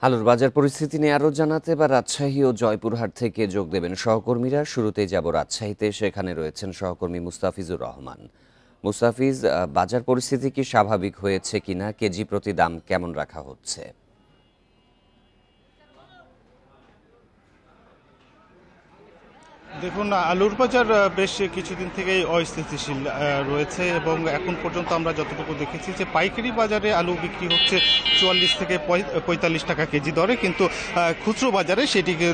আলুর বাজার পরিস্থিতি নিয়ে আরও জানাতে এবার রাজশাহী ও জয়পুরহাট থেকে যোগ দেবেন সহকর্মীরা। শুরুতেই যাব রাজশাহীতে, সেখানে রয়েছেন সহকর্মী মুস্তাফিজুর রহমান। মুস্তাফিজ, বাজার পরিস্থিতি কি স্বাভাবিক হয়েছে কিনা, কেজি প্রতি দাম কেমন রাখা হচ্ছে? দেখুন, আলুর বাজার বেশ কিছুদিন থেকেই অস্থিতিশীল রয়েছে এবং এখন পর্যন্ত আমরা যতটুকু দেখেছি যে পাইকারি বাজারে আলু বিক্রি হচ্ছে ৪৪ থেকে ৪৫ টাকা কেজি দরে, কিন্তু খুচরো বাজারে সেটিকে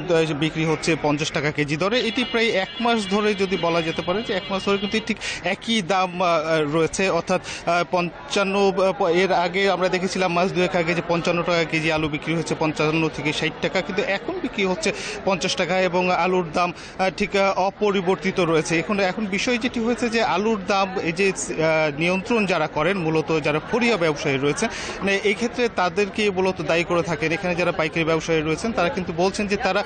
বিক্রি হচ্ছে ৫০ টাকা কেজি দরে। এটি প্রায় এক মাস ধরে যদি বলা যেতে পারে যে এক মাস ধরে কিন্তু ঠিক একই দাম রয়েছে, অর্থাৎ ৫৫। এর আগে আমরা দেখেছিলাম মাস দুয়েক আগে যে ৫৫ টাকা কেজি আলু বিক্রি হচ্ছে, ৫৫ থেকে ৬০ টাকা, কিন্তু এখন বিক্রি হচ্ছে ৫০ টাকা এবং আলুর দাম ঠিক অপরিবর্তিত রয়েছে। এখন বিষয় যেটি হয়েছে যে আলুর দাম এই যে নিয়ন্ত্রণ যারা করেন, মূলত যারা ফরিয়া ব্যবসায়ী রয়েছে, মানে এই ক্ষেত্রে তাদেরকে মূলত দায়ী করে থাকেন। এখানে যারা পাইকারি ব্যবসায়ী রয়েছেন তারা কিন্তু বলছেন যে তারা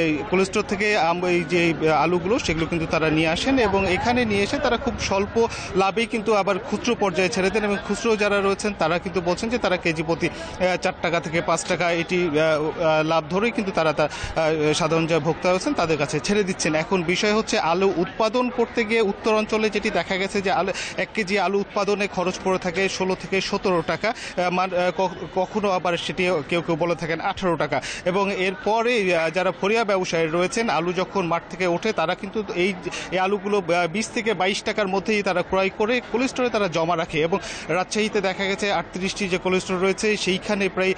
এই কোল্ড স্টোর থেকে এই যে আলুগুলো সেগুলো কিন্তু তারা নিয়ে আসেন এবং এখানে নিয়ে এসে তারা খুব স্বল্প লাভেই কিন্তু আবার খুচরো পর্যায়ে ছেড়ে দেন এবং খুচরো যারা রয়েছেন তারা কিন্তু বলছেন যে তারা কেজি প্রতি ৪ টাকা থেকে ৫ টাকা এটি লাভ ধরেই কিন্তু তারা সাধারণ যারা ভোক্তা রয়েছেন তাদের কাছে ছেড়ে দিচ্ছেন। এখন বিষয় হচ্ছে আলু উৎপাদন করতে গিয়ে উত্তর অঞ্চলে যেটি দেখা গেছে যে আলু ১ কেজি আলু উৎপাদনে খরচ পড়ে থাকে ১৬ থেকে ১৭ টাকা, কখনো আবার সেটি কেউ কেউ বলে থাকেন ১৮ টাকা। এবং এরপরে যারা ফরিয়া ব্যবসায়ী রয়েছেন, আলু যখন মাঠ থেকে ওঠে তারা কিন্তু এই আলুগুলো ২০ থেকে ২২ টাকার মধ্যেই তারা ক্রয় করে কোল্ড স্টোরে তারা জমা রাখে এবং রাজশাহীতে দেখা গেছে ৩৮টি যে কোল্ড স্টোর রয়েছে সেইখানে প্রায়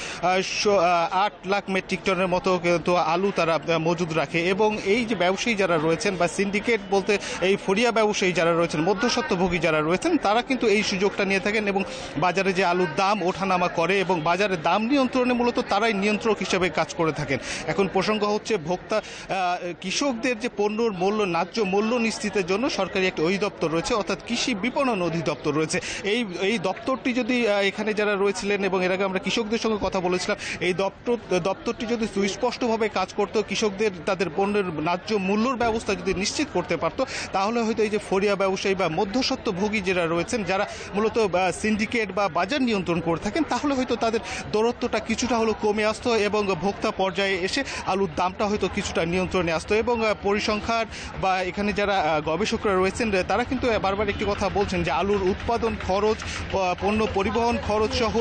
৮ লাখ মেট্রিক টনের মতো কিন্তু আলু তারা মজুদ রাখে। এবং এই যে ব্যবসায়ী যারা রয়েছেন বা সিন্ডিকেট বলতে এই ফরিয়া ব্যবসায়ী যারা রয়েছেন, মধ্যস্বত্বভোগী যারা রয়েছেন, তারা কিন্তু এই সুযোগটা নিয়ে থাকেন এবং বাজারে যে আলুর দাম ওঠানামা করে এবং বাজারে দাম নিয়ন্ত্রণে মূলত তারাই নিয়ন্ত্রক হিসেবে কাজ করে থাকেন। এখন প্রসঙ্গ হচ্ছে ভোক্তা কৃষকদের যে পণ্যর মূল্য, ন্যায্য মূল্য নিশ্চিতের জন্য সরকারি একটা অধিদপ্তর রয়েছে, অর্থাৎ কৃষি বিপণন অধিদপ্তর রয়েছে। এই দপ্তরটি যদি এখানে যারা রয়েছিলেন এবং এর আগে আমরা কৃষকদের সঙ্গে কথা বলেছিলাম, এই দপ্তরটি যদি সুস্পষ্টভাবে কাজ করতো, কৃষকদের তাদের পণ্যের ন্যায্য মূল্যর ব্যবস্থা যদি নিশ্চিত করতে পারতো, তাহলে হয়তো এই যে ফরিয়া ব্যবসায়ী বা মধ্যস্বত্বভোগী যারা রয়েছেন, যারা মূলত সিন্ডিকেট বা বাজার নিয়ন্ত্রণ করে থাকেন, তাহলে হয়তো তাদের দূরত্বটা কিছুটা হলো কমে আসতো এবং ভোক্তা পর্যায়ে এসে আলুর দামটা হয়তো কিছুটা নিয়ন্ত্রণে আসতো। এবং পরিসংখ্যান বা এখানে যারা গবেষকরা রয়েছেন তারা কিন্তু বারবার একটি কথা বলছেন যে আলুর উৎপাদন খরচ, পণ্য পরিবহন খরচ সহ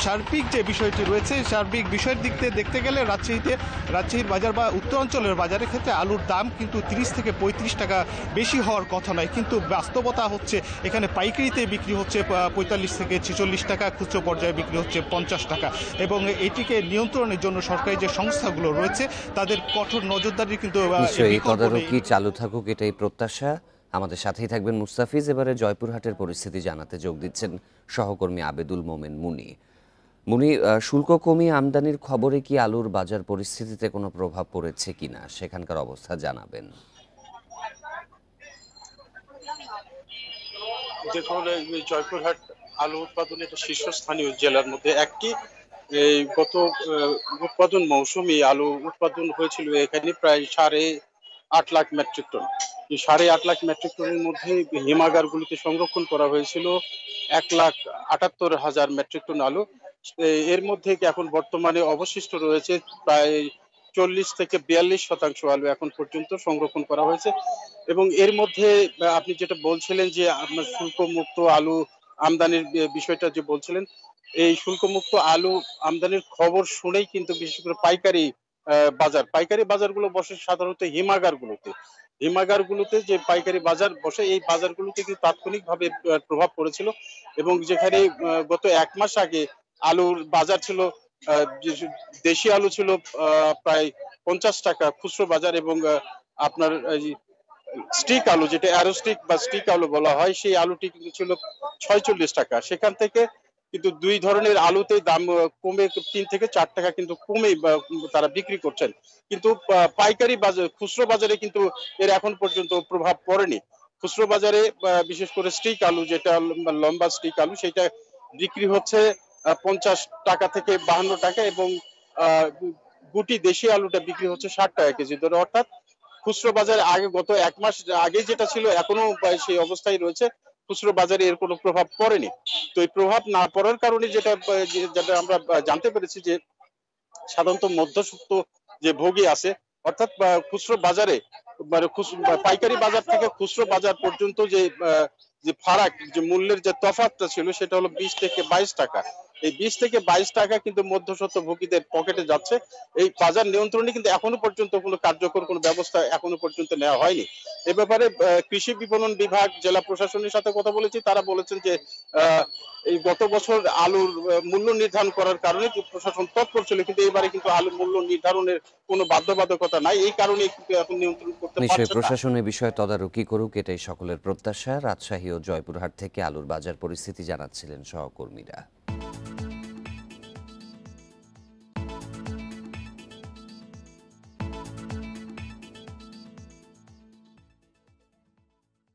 সার্বিক যে বিষয়টি রয়েছে, সার্বিক বিষয়ের দিক থেকে দেখতে গেলে রাজশাহীর বাজার বা উত্তরাঞ্চলের বাজারের ক্ষেত্রে আলুর দাম কিন্তু ৩০ থেকে ৩৫ টাকা বেশি হওয়ার কথা নয়, কিন্তু বাস্তবতা হচ্ছে এখানে পাইকারিতে বিক্রি হচ্ছে ৪৫ থেকে ৪৬ টাকা, খুচরো পর্যায়ে বিক্রি হচ্ছে ৫০ টাকা। এবং এটিকে নিয়ন্ত্রণের জন্য সরকারি যে সংস্থাগুলো রয়েছে তাদের কঠোর নজরদারি কিন্তু নিশ্চয়ই তদারকি চালু থাকুক, এটাই প্রত্যাশা। আমাদের সাথেই থাকবেন মুস্তাফিজ। এবারে জয়পুরহাটের পরিস্থিতি জানাতে যোগ দিচ্ছেন সহকর্মী আবেদুল মোমেন মুনি। মুনি, শুল্ক কমিয়ে আমদানির খবরে কি আলুর বাজার পরিস্থিতিতে কোনো প্রভাব পড়েছে কিনা, সেখানকার অবস্থা জানাবেন। দেখুন, জয়পুরহাট আলু উৎপাদনে একটা শীর্ষস্থানীয় জেলার মধ্যে একটি। এই গত উৎপাদন মৌসুমে আলু উৎপাদন হয়েছিল এখানে প্রায় ৮.৫ লাখ মেট্রিক টন। এই ৮.৫ লাখ মেট্রিক টনের মধ্যে হিমাগারগুলিতে সংরক্ষণ করা হয়েছিল ১,৭৮,০০০ মেট্রিক টন আলু। এর মধ্যে এখন বর্তমানে অবশিষ্ট রয়েছে প্রায় ৪০ থেকে ৪২% আলু এখন পর্যন্ত সংরক্ষণ করা হয়েছে। এবং এর মধ্যে আপনি যেটা বলছিলেন যে আপনার শুল্কমুক্ত আলু আমদানির বিষয়টা যে বলছিলেন, এই শুল্কমুক্ত আলু আমদানির খবর শুনেই কিন্তু বিশেষ করে পাইকারি বাজারগুলো বসে সাধারণত হিমাগারগুলোতে যে পাইকারি বাজার বসে, এই বাজারগুলোতে কিন্তু তাৎক্ষণিকভাবে প্রভাব পড়েছিল। এবং যেখানে গত এক মাস আগে আলুর বাজার ছিল, দেশি আলু ছিল প্রায় ৫০ টাকা খুচরো বাজার, এবং আপনার স্টিক আলু, যেটা অ্যারোস্টিক বা স্টিক আলু বলা হয়, সেই আলুটি কিন্তু ছিল ৪৬ টাকা। সেখান থেকে কিন্তু দুই ধরনের আলুতে দাম কমে ৩ থেকে ৪ টাকা কিন্তু কমে তারা বিক্রি করছেন। কিন্তু পাইকারি বাজার, খুচরো বাজারে কিন্তু এর এখন পর্যন্ত প্রভাব পড়েনি। খুচরো বাজারে বিশেষ করে স্টিক আলু, যেটা লম্বা স্টিক আলু, সেটা বিক্রি হচ্ছে ৫০ টাকা থেকে ৫২ টাকা, এবং গুটি দেশি আলুটা বিক্রি হচ্ছে ৬০ টাকা কেজি ধরে। অর্থাৎ খুচরো বাজারে আগে গত এক মাস আগে যেটা ছিল এখনো সেই অবস্থায় রয়েছে, খুচরো বাজারে এর কোনো প্রভাব পড়েনি। তো এই প্রভাব না পড়ার কারণে যেটা আমরা জানতে পেরেছি যে সাধারণত মধ্যসুক্ত যে ভোগী আছে, অর্থাৎ খুচরো বাজারে মানে পাইকারি বাজার থেকে খুচরো বাজার পর্যন্ত যে যে ফারাক, যে মূল্যের যে তফাৎটা ছিল সেটা হলো 20 থেকে 22 টাকা। এই 20 থেকে 22 টাকা কিন্তু মধ্যস্বত্ব ভোগীদের পকেটে যাচ্ছে। এই বাজার নিয়ন্ত্রণে কিন্তু এখনো পর্যন্ত কোনো কার্যকর কোনো ব্যবস্থা এখনো পর্যন্ত নেওয়া হয়নি। এ ব্যাপারে কৃষি বিপণন বিভাগ, জেলা প্রশাসনের সাথে কথা বলেছি, তারা বলেছেন যে এই গত বছর আলুর মূল্য নির্ধারণ করার কারণে প্রশাসন তৎপর ছিল, কিন্তু এবারে কিন্তু আলুর মূল্য নির্ধারণের কোনো বাধ্যবাধকতা নাই, এই কারণে কিন্তু এখন নিয়ন্ত্রণ করতে নিশ্চয়ই পারছে না। প্রশাসন এ বিষয়ে তদারকি করুক, এটাই সকলের প্রত্যাশা। রাজশাহী ও জয়পুরহাট থেকে আলুর বাজার পরিস্থিতি জানাচ্ছিলেন সহকর্মীরা।